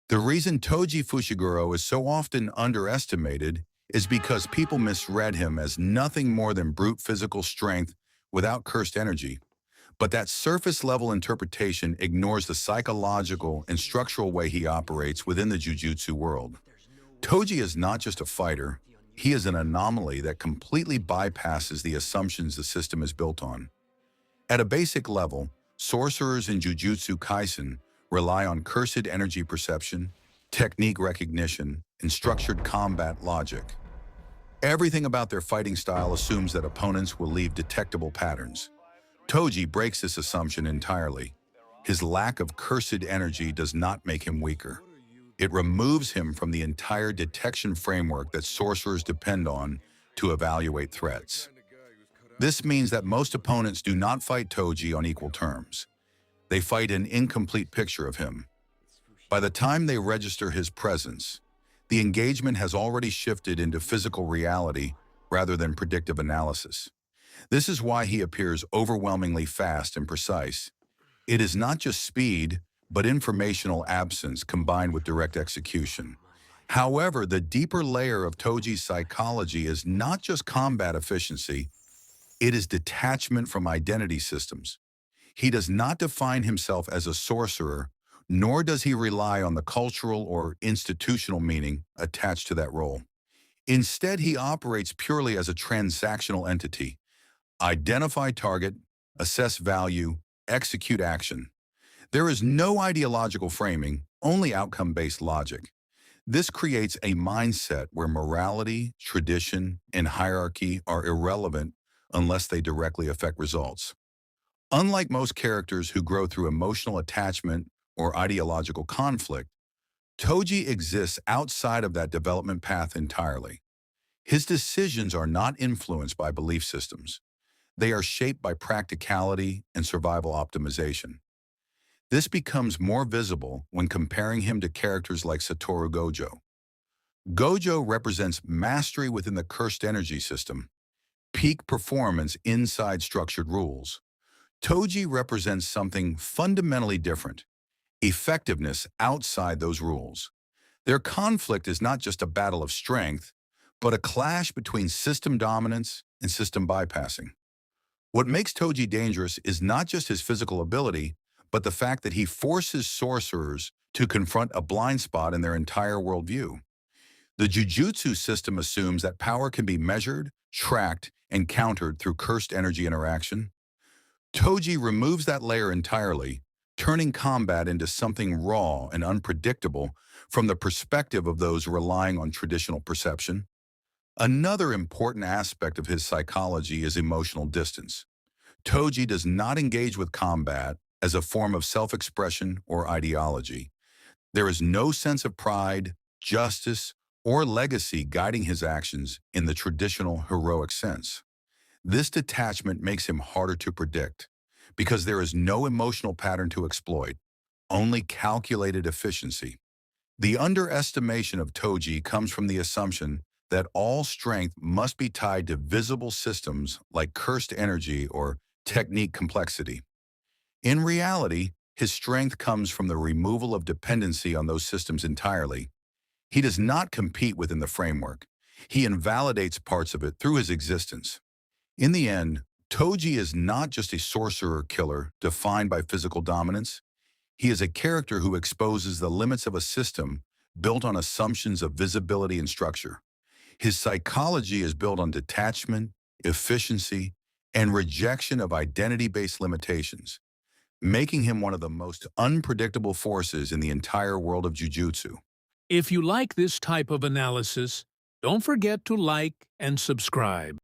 The reason Toji Fushiguro is so often underestimated is because people misread him as nothing more than brute physical strength without cursed energy. But that surface-level interpretation ignores the psychological and structural way he operates within the Jujutsu world. Toji is not just a fighter, he is an anomaly that completely bypasses the assumptions the system is built on. At a basic level, sorcerers in Jujutsu Kaisen rely on cursed energy perception, technique recognition, and structured combat logic. Everything about their fighting style assumes that opponents will leave detectable patterns. Toji breaks this assumption entirely. His lack of cursed energy does not make him weaker. It removes him from the entire detection framework that sorcerers depend on to evaluate threats. This means that most opponents do not fight Toji on equal terms. They fight an incomplete picture of him. By the time they register his presence, the engagement has already shifted into physical reality rather than predictive analysis. This is why he appears overwhelmingly fast and precise. It is not just speed, but informational absence combined with direct execution. However, the deeper layer of Toji's psychology is not just combat efficiency, it is detachment from identity systems. He does not define himself as a sorcerer, nor does he rely on the cultural or institutional meaning attached to that role. Instead, he operates purely as a transactional entity. Identify target, assess value, execute action. There is no ideological framing, only outcome-based logic. This creates a mindset where morality, tradition, and hierarchy are irrelevant unless they directly affect results. Unlike most characters who grow through emotional attachment or ideological conflict, Toji exists outside of that development path entirely. His decisions are not influenced by belief systems. They are shaped by practicality and survival optimization. This becomes more visible when comparing him to characters like Satoru Gojo. Gojo represents mastery within the cursed energy system, peak performance inside structured rules. Toji represents something fundamentally different, effectiveness outside those rules. Their conflict is not just a battle of strength, but a clash between system dominance and system bypassing. What makes Toji dangerous is not just his physical ability, but the fact that he forces sorcerers to confront a blind spot in their entire worldview. The Jujutsu system assumes that power can be measured, tracked, and countered through cursed energy interaction. Toji removes that layer entirely, turning combat into something raw and unpredictable from the perspective of those relying on traditional perception. Another important aspect of his psychology is emotional distance. Toji does not engage with combat as a form of self-expression or ideology. There is no sense of pride, justice, or legacy guiding his actions in the traditional heroic sense. This detachment makes him harder to predict because there is no emotional pattern to exploit, only calculated efficiency. The underestimation of Toji comes from the assumption that all strength must be tied to visible systems like cursed energy or technique complexity. In reality, his strength comes from the removal of dependency on those systems entirely. He does not compete within the framework. He invalidates parts of it through his existence. In the end, Toji is not just a sorcerer killer defined by physical dominance. He is a character who exposes the limits of a system built on assumptions of visibility and structure. His psychology is built on detachment, efficiency, and rejection of identity-based limitations, making him one of the most unpredictable forces in the entire world of Jujutsu. If you like this type of analysis, don't forget to like and subscribe.